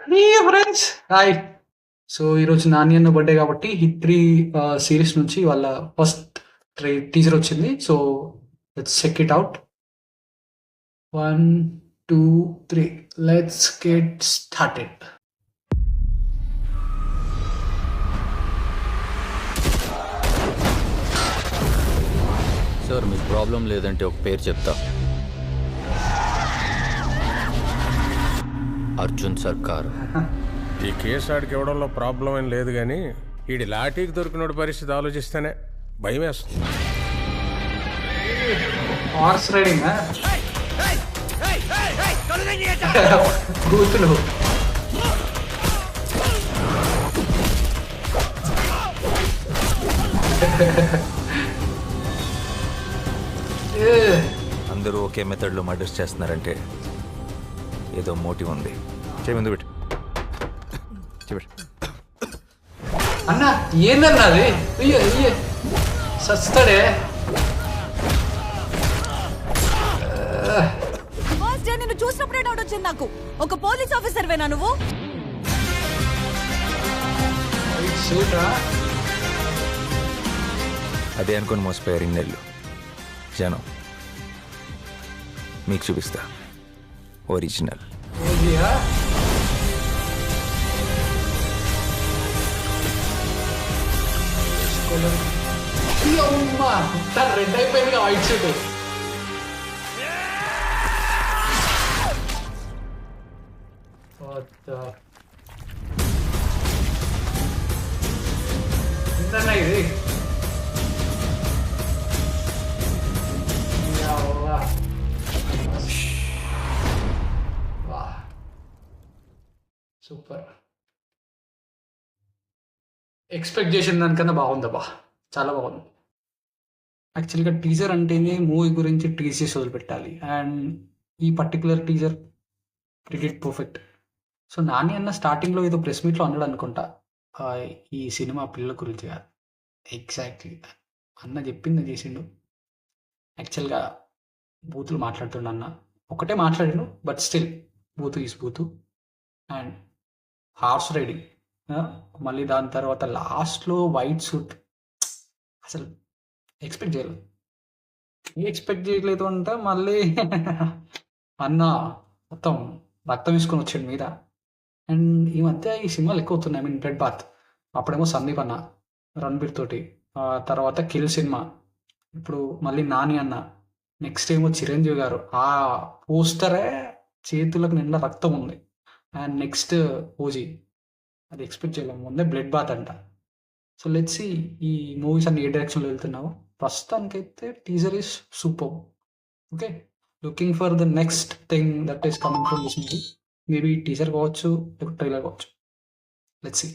Friends hi. So ఈరోజు నాని అన్న birthday కాబట్టి హిట్ 3 సిరీస్ నుంచి వాళ్ళ ఫస్ట్ టీజర్ వచ్చింది. So let's check it out. 1 2 3 let's get started. Sir మీకు ప్రాబ్లం లేదంటే ఒక పేరు చెప్తా. అర్జున్ సర్కార్. ఈ కేసు ఆడికి ఇవ్వడంలో ప్రాబ్లం ఏం లేదు కానీ ఈడి లాఠీకి దొరికినోడి పరిస్థితి ఆలోచిస్తేనే భయం వేస్తుంది. హార్స్ రైడింగ్ కూతులు అందరూ ఒకే మెథడ్లో మర్డర్స్ చేస్తున్నారంటే ఏదో మోటివ్ ఉంది. చేయమంది పెట్టు. అన్న ఏందన్నా అది? అయ్యో అయ్యే సస్తాడే. ఫస్ట్ డే నిన్ను చూసినప్పుడే డౌట్ వచ్చింది నాకు. ఒక పోలీస్ ఆఫీసర్ వేనా నువ్వు? అదే అనుకుని మోసపోయారు ఇన్నెళ్ళు జనం. మీకు చూపిస్తా ఒరిజినల్. రెడ్ అయిపోయింది వైట్ షూట్. ఏంటన్నా ఇది? సూపర్. ఎక్స్పెక్ట్ చేసిన దానికన్నా బాగుందబ్బా, చాలా బాగుంది. యాక్చువల్గా టీజర్ అంటేనే మూవీ గురించి టీజ్ చేసి వదిలిపెట్టాలి. అండ్ ఈ particular teaser cricket perfect. So Nani అన్న స్టార్టింగ్లో ఏదో ప్రెస్ మీట్లో అన్నాడు అనుకుంటా, ఈ సినిమా పిల్లల గురించి కాదు. ఎగ్జాక్ట్లీ అన్న చెప్పింది చేసిండు. యాక్చువల్గా బూతులు మాట్లాడుతుండ అన్న, ఒకటే మాట్లాడిండు but still booth is booth. And horse riding, మళ్ళీ దాని తర్వాత లాస్ట్లో వైట్ సూట్, అసలు ఎక్స్పెక్ట్ చేయలేదు. ఎక్స్పెక్ట్ చేయలేదు అంటే మళ్ళీ అన్న మొత్తం రక్తం తీసుకొని వచ్చాడు మీద. అండ్ ఈ మధ్య ఈ సినిమాలు ఎక్కువ అవుతున్నాయి. బ్లడ్ బాత్, అప్పుడేమో సందీప్ అన్న రణబీర్ తోటి, తర్వాత కిల్ సినిమా, ఇప్పుడు మళ్ళీ నాని అన్న, నెక్స్ట్ ఏమో చిరంజీవి గారు. ఆ పోస్టరే చేతులకు నిండా రక్తం ఉంది. అండ్ నెక్స్ట్ ఓజీ, అది ఎక్స్పెక్ట్ చేయలేము. ముందే బ్లడ్ బాత్ అంట. సో లెట్స్ సీ ఈ మూవీస్ అన్ని ఏ డైరెక్షన్లో వెళ్తున్నావు. ప్రస్తుతానికైతే teaser is super. Okay, looking for the next thing that is coming from this movie. Maybe teaser కావచ్చు, లేకపోతే ట్రైలర్ కావచ్చు. Let's see.